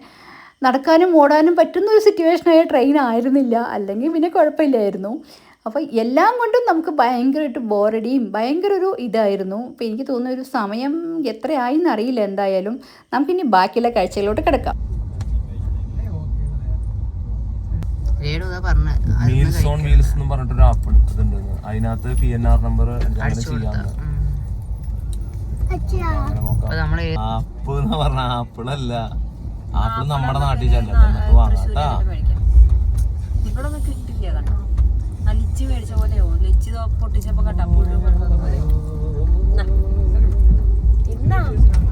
നടക്കാനും ഓടാനും പറ്റുന്ന ഒരു സിറ്റുവേഷനായ ട്രെയിൻ ആയിരുന്നില്ല, അല്ലെങ്കിൽ പിന്നെ കുഴപ്പമില്ലായിരുന്നു. അപ്പോൾ എല്ലാം കൊണ്ടും നമുക്ക് ഭയങ്കരമായിട്ട് ബോറടിയും ഭയങ്കര ഒരു ഇതായിരുന്നു. അപ്പോൾ എനിക്ക് തോന്നുന്ന ഒരു സമയം എത്രയായിന്ന് അറിയില്ല. എന്തായാലും നമുക്കിനി ബാക്കിയുള്ള കാഴ്ചകളിലോട്ട് കിടക്കാം. മീൽസ് ഓൺ വീൽസ് എന്ന് പറഞ്ഞിട്ടൊരു ആപ്പ് ഉണ്ട്. അതിനകത്ത് PNR നമ്പർ ആപ്പ് എന്ന് പറഞ്ഞ ആപ്പിളല്ല, ആപ്പിൾ നമ്മുടെ നാട്ടിൽ ചെല്ലട്ടെ എന്നിട്ട് വാങ്ങാട്ടാ. ഇവിടെ ഒന്നും കിട്ടില്ല കണ്ടോ, ലിച്ചി മേടിച്ച പോലെയോ, ലിച്ചി പൊട്ടിച്ചപ്പോ കണ്ടാ ഇന്നാ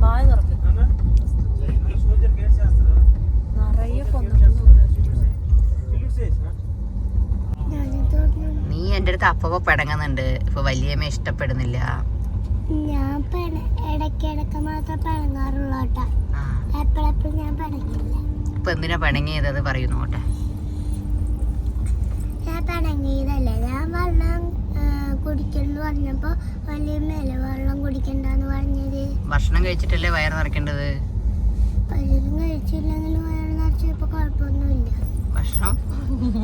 പായ തുറക്കും നിറയെ നീ എൻ്റെ അടുത്ത് അപ്പോ പിടങ്ങുന്നുണ്ട്. ഇപ്പൊ വലിയമ്മ ഇഷ്ടപ്പെടുന്നില്ല. ഞാൻ ഇടയ്ക്കിടയ്ക്ക് മാത്രം പിണങ്ങാറുള്ളൂ കേട്ടോ. എപ്പോഴെപ്പോഴും ഞാൻ പിണങ്ങില്ല. ഇപ്പൊ എന്തിനാ പിണങ്ങിയത് അത് പറയുന്നു കേട്ടെ. ഞാൻ പിണങ്ങിയതല്ലേ, ഞാൻ വെള്ളം കുടിക്കുന്നു പറഞ്ഞപ്പോ വലിയ മേലെ വെള്ളം കുടിക്കണ്ടെന്ന് പറഞ്ഞത്. ഭക്ഷണം കഴിച്ചിട്ടല്ലേ വയറ് നിറയ്ക്കേണ്ടത്. പലരും കഴിച്ചില്ലെങ്കിലും വയറ് നിറച്ചപ്പോ കുഴപ്പമൊന്നുമില്ല.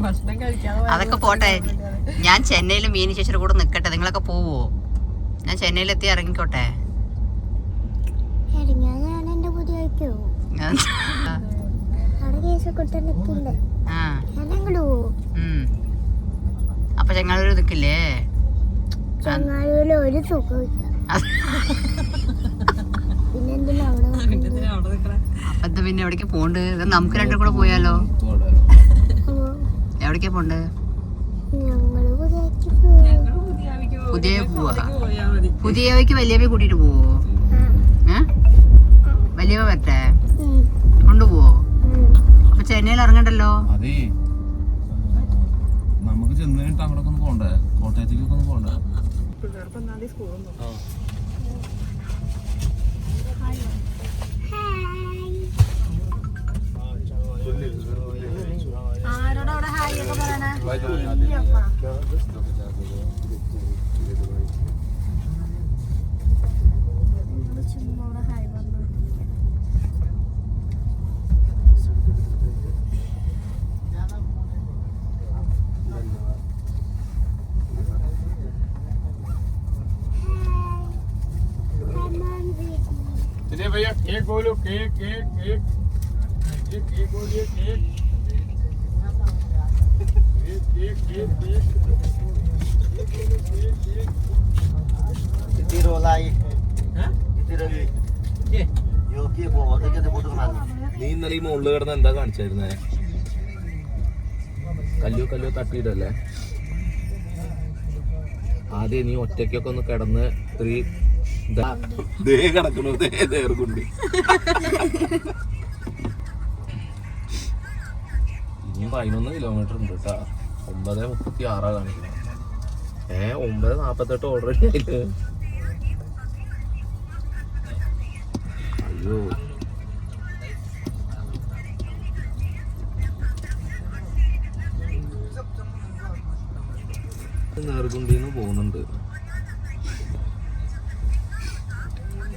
ഭക്ഷണം കഴിക്കാതെ അതൊക്കെ പോട്ടെ, ഞാൻ ചെന്നൈയിൽ മീനി ചേച്ചിയുടെ കൂടെ നിക്കട്ടെ, നിങ്ങളൊക്കെ പോവോ? ഞാൻ ചെന്നൈയിലെത്തി ഇറങ്ങിക്കോട്ടെ. ഇറങ്ങിയാൽ ഞാൻ എന്റെ പുതിയ പോകും. അവിടെ കേസൊക്കെ നിൽക്കില്ലേ, ഞാൻ അങ്ങോട്ട് പോകും. അപ്പൊ ചെങ്ങാളൂര് നിക്കില്ലേ? ചങ്ങാഴൂരിൽ ഒരു സുഖമില്ല. പിന്നെന്തിനാ അവിടെ അപ്പൊ പിന്നെ എവിടേക്ക് പോണ്ട്? നമുക്ക് രണ്ടും കൂടെ പോയാലോ? എവിടേക്കാ പോണ്ട്? ഞങ്ങള് പുതിയ പോവാ. പുതിയവയ്ക്ക് വലിയവയെ കൂട്ടിട്ട് പോവോ? വലിയവ വരട്ടെ, കൊണ്ടുപോവോ? അപ്പൊ ചെന്നൈയിൽ ഇറങ്ങണ്ടല്ലോ. അതെ, നമുക്ക് ചെന്നിട്ട് അങ്ങോട്ടൊക്കെ ഒന്ന് പോണ്ടേ, കോട്ടയത്തേക്കൊക്കെ ഒന്ന് പോണ്ടേ. ആരോടാ അവിടെ ഹായ് ഒക്കെ പറയണേ? भैया केक बोलो, cake cake cake cake cake बोलिए, cake cake cake cake cake किती रोल आहे? किती रोल आहे? यो केक वो होते किती फोटो बनाने? നീ ഇന്നലെ ഈ മുകളിൽ കിടന്ന് എന്താ കാണിച്ചായിരുന്നേ? കല്ലോ തട്ടിയിട്ടല്ലേ? ആദ്യം നീ ഒറ്റയ്ക്കൊക്കെ ഒന്ന് കിടന്ന് ഒരു കിടക്കണു ദേർക്കുണ്ടി. ഇനിയും 11 കിലോമീറ്റർ ഉണ്ട് കേട്ടാ. 9:36 കാണിക്കണം. 9:48 ഓൾറെഡി ആയില്ലേ? അയ്യോ, നേർകുണ്ടിന്ന് പോകുന്നുണ്ട്.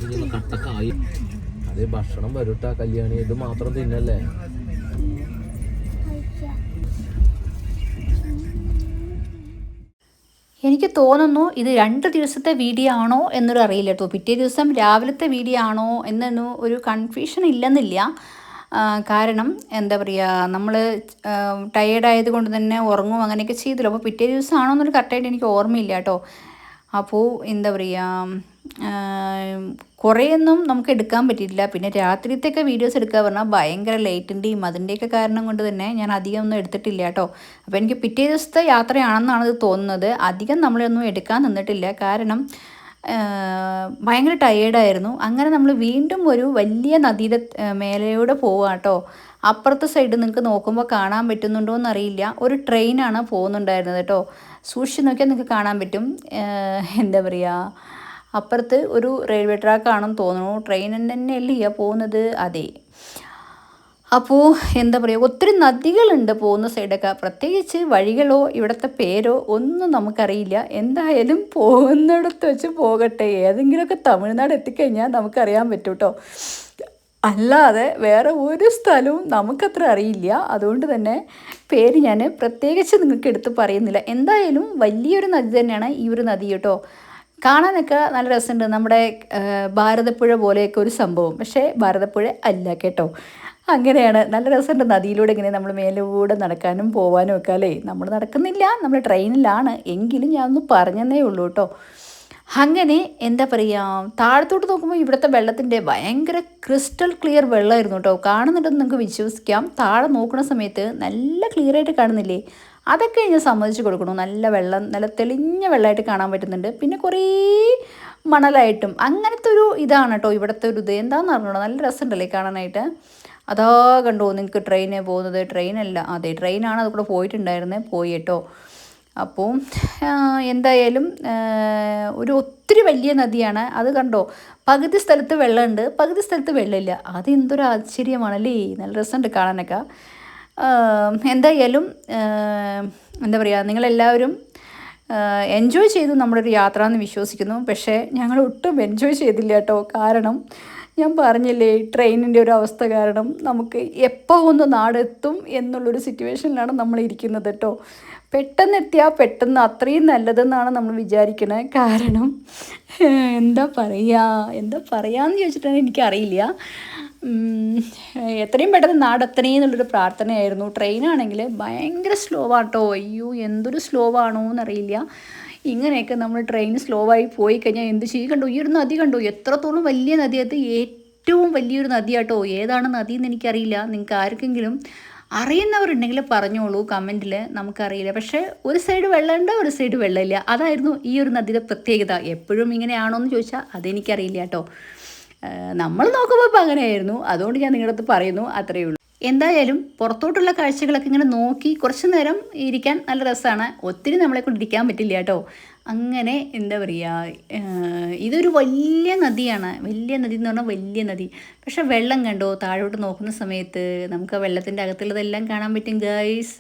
ഇതൊന്ന് കട്ടക്കായി. അതേ ഭക്ഷണം വരട്ടാ കല്യാണി, ഇത് മാത്രം തിന്നല്ലേ? എനിക്ക് തോന്നുന്നു ഇത് 2 ദിവസത്തെ വീഡിയോ ആണോ എന്നൊരു അറിയില്ല കേട്ടോ. പിറ്റേ ദിവസം രാവിലത്തെ വീഡിയോ ആണോ എന്നൊന്നും ഒരു കൺഫ്യൂഷൻ ഇല്ലെന്നില്ല. കാരണം എന്താ പറയുക, നമ്മൾ ടയേർഡായത് കൊണ്ട് തന്നെ ഉറങ്ങും അങ്ങനെയൊക്കെ ചെയ്തല്ലോ. അപ്പോൾ പിറ്റേ ദിവസം ആണോ എന്നൊരു കറക്റ്റായിട്ട് എനിക്ക് ഓർമ്മയില്ല കേട്ടോ. അപ്പോൾ എന്താ പറയുക, കുറേയൊന്നും നമുക്ക് എടുക്കാൻ പറ്റിയിട്ടില്ല. പിന്നെ രാത്രിയത്തെയൊക്കെ വീഡിയോസ് എടുക്കുക പറഞ്ഞാൽ ഭയങ്കര ലൈറ്റിൻ്റെയും അതിൻ്റെയൊക്കെ കാരണം കൊണ്ട് തന്നെ ഞാൻ അധികം ഒന്നും എടുത്തിട്ടില്ല കേട്ടോ. അപ്പോൾ എനിക്ക് പിറ്റേ ദിവസത്തെ യാത്രയാണെന്നാണ് ഇത് തോന്നുന്നത്. അധികം നമ്മളൊന്നും എടുക്കാൻ നിന്നിട്ടില്ല, കാരണം ഭയങ്കര ടയേർഡായിരുന്നു. അങ്ങനെ നമ്മൾ വീണ്ടും ഒരു വലിയ നദിയുടെ മേലെയൂടെ പോവുക കേട്ടോ. അപ്പുറത്തെ സൈഡ് നിങ്ങൾക്ക് നോക്കുമ്പോൾ കാണാൻ പറ്റുന്നുണ്ടോ എന്നറിയില്ല, ഒരു ട്രെയിനാണ് പോകുന്നുണ്ടായിരുന്നത് കേട്ടോ. സൂക്ഷിച്ച് നോക്കിയാൽ നിങ്ങൾക്ക് കാണാൻ പറ്റും. എന്താ പറയുക, അപ്പുറത്ത് ഒരു റെയിൽവേ ട്രാക്കാണെന്ന് തോന്നുന്നു. ട്രെയിൻ തന്നെയല്ലേ പോകുന്നത്? അതെ. അപ്പോൾ എന്താ പറയുക, ഒത്തിരി നദികളുണ്ട് പോകുന്ന സൈഡൊക്കെ. പ്രത്യേകിച്ച് വഴികളോ ഇവിടുത്തെ പേരോ ഒന്നും നമുക്കറിയില്ല. എന്തായാലും പോകുന്നിടത്ത് വെച്ച് പോകട്ടെ. ഏതെങ്കിലുമൊക്കെ തമിഴ്നാട് എത്തിക്കഴിഞ്ഞാൽ നമുക്കറിയാൻ പറ്റും കേട്ടോ. അല്ലാതെ വേറെ ഒരു സ്ഥലവും നമുക്കത്ര അറിയില്ല. അതുകൊണ്ട് തന്നെ പേര് ഞാൻ പ്രത്യേകിച്ച് നിങ്ങൾക്ക് എടുത്ത് പറയുന്നില്ല. എന്തായാലും വലിയൊരു നദി തന്നെയാണ് ഈ ഒരു നദി കേട്ടോ. കാണാനൊക്കെ നല്ല രസമുണ്ട്. നമ്മുടെ ഭാരതപ്പുഴ പോലെയൊക്കെ ഒരു സംഭവം, പക്ഷേ ഭാരതപ്പുഴ അല്ല കേട്ടോ. അങ്ങനെയാണ്, നല്ല രസമുണ്ട്. നദിയിലൂടെ ഇങ്ങനെ നമ്മൾ മേലൂടെ നടക്കാനും പോകാനും ഒക്കെ അല്ലേ. നമ്മൾ നടക്കുന്നില്ല, നമ്മൾ ട്രെയിനിലാണ്. എങ്കിലും ഞാനൊന്ന് പറഞ്ഞതേ ഉള്ളൂ കേട്ടോ. അങ്ങനെ എന്താ പറയുക, താഴത്തോട്ട് നോക്കുമ്പോൾ ഇവിടുത്തെ വെള്ളത്തിൻ്റെ ഭയങ്കര ക്രിസ്റ്റൽ ക്ലിയർ വെള്ളമായിരുന്നു കേട്ടോ. കാണുന്നുണ്ടെന്ന് നിങ്ങൾക്ക് വിശ്വസിക്കാം. താഴെ നോക്കുന്ന സമയത്ത് നല്ല ക്ലിയർ ആയിട്ട് കാണുന്നില്ലേ? അതൊക്കെ ഞാൻ സമ്മതിച്ച് കൊടുക്കണം. നല്ല വെള്ളം, നല്ല തെളിഞ്ഞ വെള്ളമായിട്ട് കാണാൻ പറ്റുന്നുണ്ട്. പിന്നെ കുറേ മണലായിട്ടും അങ്ങനത്തെ ഒരു ഇതാണ് കേട്ടോ ഇവിടുത്തെ ഒരു ഇത്. എന്താണെന്ന് അറിഞ്ഞോ, നല്ല രസമുണ്ടല്ലേ കാണാനായിട്ട്. അതാ കണ്ടോ നിങ്ങൾക്ക് ട്രെയിന് പോകുന്നത്? ട്രെയിനല്ല, അതെ ട്രെയിനാണ് അത് കൂടെ പോയിട്ടുണ്ടായിരുന്നത്, പോയി കേട്ടോ. അപ്പോൾ എന്തായാലും ഒരു ഒത്തിരി വലിയ നദിയാണ് അത്. കണ്ടോ, പകുതി സ്ഥലത്ത് വെള്ളമുണ്ട്, പകുതി സ്ഥലത്ത് വെള്ളമില്ല. അതെന്തൊരു ആശ്ചര്യമാണല്ലേ. നല്ല രസമുണ്ട് കാണാനൊക്കെ. എന്തായാലും എന്താ പറയുക, നിങ്ങളെല്ലാവരും എൻജോയ് ചെയ്തു നമ്മുടെ ഒരു യാത്ര എന്ന് വിശ്വസിക്കുന്നു. പക്ഷേ ഞങ്ങൾ ഒട്ടും എൻജോയ് ചെയ്തില്ല കേട്ടോ. കാരണം ഞാൻ പറഞ്ഞില്ലേ, ട്രെയിനിൻ്റെ ഒരു അവസ്ഥ കാരണം നമുക്ക് എപ്പോൾ ഒന്ന് നാടെത്തും എന്നുള്ളൊരു സിറ്റുവേഷനിലാണ് നമ്മൾ ഇരിക്കുന്നത് കേട്ടോ. പെട്ടെന്ന് എത്തിയാൽ പെട്ടെന്ന് അത്രയും നല്ലതെന്നാണ് നമ്മൾ വിചാരിക്കണത്. കാരണം എന്താ പറയുകയെന്ന് ചോദിച്ചിട്ടുണ്ടെങ്കിൽ എനിക്കറിയില്ല. എത്രയും പെട്ടെന്ന് നാടെത്തണേ എന്നുള്ളൊരു പ്രാർത്ഥനയായിരുന്നു. ട്രെയിനാണെങ്കിൽ ഭയങ്കര സ്ലോ ആട്ടോ. അയ്യോ എന്തൊരു സ്ലോ ആണോ എന്നറിയില്ല. ഇങ്ങനെയൊക്കെ നമ്മൾ ട്രെയിൻ സ്ലോ ആയി പോയി കഴിഞ്ഞാൽ എന്ത് ചെയ്യും? കണ്ടോ, ഈ ഒരു നദി കണ്ടോ, എത്രത്തോളം വലിയ നദി. അത് ഏറ്റവും വലിയൊരു നദിയാട്ടോ. ഏതാണ് നദി എന്ന് എനിക്കറിയില്ല. നിങ്ങൾക്ക് ആർക്കെങ്കിലും അറിയുന്നവരുണ്ടെങ്കിൽ പറഞ്ഞോളൂ കമൻറ്റിൽ. നമുക്കറിയില്ല. പക്ഷേ ഒരു സൈഡ് വെള്ളമുണ്ട്, ഒരു സൈഡ് വെള്ളമില്ല. അതായിരുന്നു ഈ ഒരു നദിയുടെ പ്രത്യേകത. എപ്പോഴും ഇങ്ങനെയാണോ എന്ന് ചോദിച്ചാൽ അതെനിക്കറിയില്ല കേട്ടോ. നമ്മൾ നോക്കുമ്പോൾ ഇപ്പം അങ്ങനെയായിരുന്നു. അതുകൊണ്ട് ഞാൻ നിങ്ങളുടെ അടുത്ത് പറയുന്നു, അത്രയേ ഉള്ളൂ. എന്തായാലും പുറത്തോട്ടുള്ള കാഴ്ചകളൊക്കെ ഇങ്ങനെ നോക്കി കുറച്ച് നേരം ഇരിക്കാൻ നല്ല രസമാണ്. ഒത്തിരി നമ്മളെ കൊണ്ട് ഇരിക്കാൻ പറ്റില്ല കേട്ടോ. അങ്ങനെ എന്താ പറയുക, ഇതൊരു വലിയ നദിയാണ്. വലിയ നദി എന്ന് പറഞ്ഞാൽ വലിയ നദി. പക്ഷെ വെള്ളം കണ്ടോ, താഴോട്ട് നോക്കുന്ന സമയത്ത് നമുക്ക് ആ വെള്ളത്തിൻ്റെ അകത്തുള്ളതെല്ലാം കാണാൻ പറ്റും ഗൈസ്.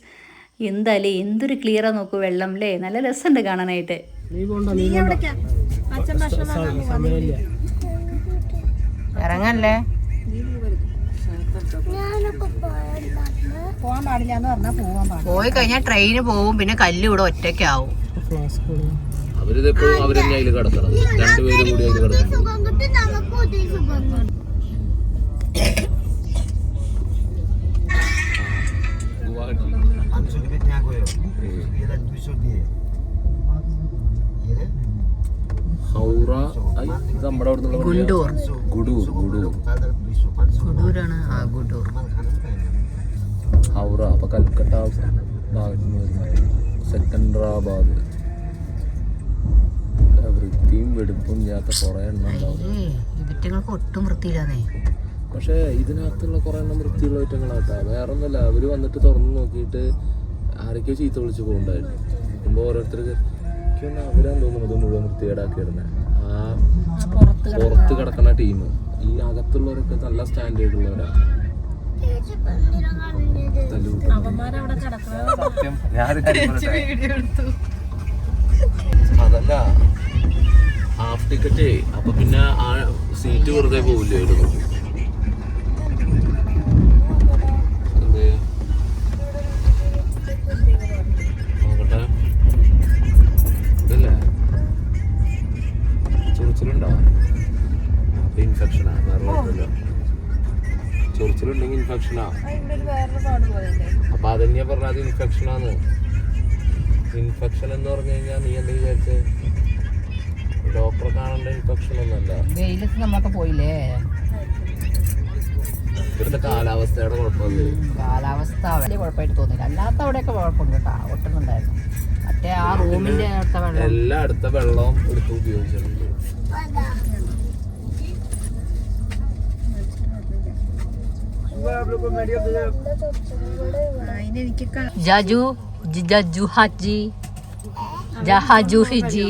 എന്താല്ലേ, എന്തൊരു ക്ലിയറാണ് നോക്കൂ വെള്ളം അല്ലേ. നല്ല രസമുണ്ട് കാണാനായിട്ട്. ഇറങ്ങല്ലേ, പോകാൻ പാടില്ല എന്ന് പറഞ്ഞാൽ പോകാൻ പാടില്ല. പോയി കഴിഞ്ഞാൽ ട്രെയിന് പോവും, പിന്നെ കല്ല് ഇവിടെ ഒറ്റയ്ക്കാവും. അവരിതെപ്പോഴും അവരെന്നെ അതിൽ കിടക്കണം, രണ്ടുപേരും കൂടി അതിൽ കിടക്കണം. ഹൗറ നമ്മുടെ അവിടെ ഗുണ്ടൂർ, ഗുഡൂരാണ്. ഹൗറ അപ്പൊ കൽക്കട്ട സെക്കൻഡറാബാദ്. വൃത്തിയും വെടുപ്പും ഇല്ലാത്ത കുറെ എണ്ണം ഉണ്ടാവും. ഇവറ്റങ്ങൾക്ക് ഒട്ടും വൃത്തിയില്ലാന്നേ. പക്ഷെ ഇതിനകത്തുള്ള കുറെ എണ്ണം വൃത്തിയുള്ള ഐറ്റങ്ങളാട്ടാ. വേറെ ഒന്നുമല്ല, അവര് വന്നിട്ട് തുറന്നു നോക്കിയിട്ട് ആരൊക്കെയോ ചീത്ത വിളിച്ച് പോകുന്നുണ്ടായിരുന്നു. നോക്കുമ്പോ ഓരോരുത്തർക്ക് അവരാന്ന് തോന്നുന്നത് മുഴുവൻ വൃത്തികേടാക്കി ഇടുന്നത്. ആ പുറത്ത് കിടക്കുന്ന ടീം, ഈ അകത്തുള്ളവരൊക്കെ നല്ല സ്റ്റാൻഡേർഡ് ഉള്ളവരാണ്. അതല്ല ഹാഫ് ടിക്കറ്റ്, അപ്പൊ പിന്നെ ആ സീറ്റ് വെറുതെ പോവില്ലായിരുന്നു. നോക്കട്ടെ, ഇതല്ലേ ചൊറിച്ചിലുണ്ടോ? ഇൻഫെക്ഷനാ, വേറെ കുഴപ്പമില്ല. ചൊറിച്ചിലുണ്ടെങ്കിൽ ഇൻഫെക്ഷനാ. അപ്പൊ അതന്നെയാ പറഞ്ഞത്, ഇൻഫെക്ഷനാന്ന്. ഇൻഫെക്ഷൻ എന്ന് പറഞ്ഞു കഴിഞ്ഞാൽ നീ എന്താ വിചാരിച്ചേ? ഡോക്ടറെ കാണേണ്ട ഇൻഫെക്ഷൻ ഒന്നുമല്ല. വെയിലത്ത് നമ്മളൊക്കെ പോയില്ലേ. ഇവിടുത്തെ കാലാവസ്ഥയുടെ കുഴപ്പമല്ലേ. കാലാവസ്ഥ വലിയ കുഴപ്പമായിട്ട് തോന്നില്ല. അല്ലാത്ത അവിടെയൊക്കെ കുഴപ്പമുണ്ട് കേട്ടോ, ഒട്ടുന്നുണ്ടായിരുന്നു. മറ്റേ ആ റൂമിന്റെ അടുത്ത വെള്ളം എല്ലാ അടുത്ത വെള്ളവും എടുത്ത് ഉപയോഗിച്ചിട്ടുണ്ട്. ജാജു ജജു ഹാജി ജഹാജു ഹിജി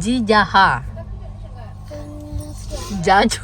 ജി ജഹാ ജാജു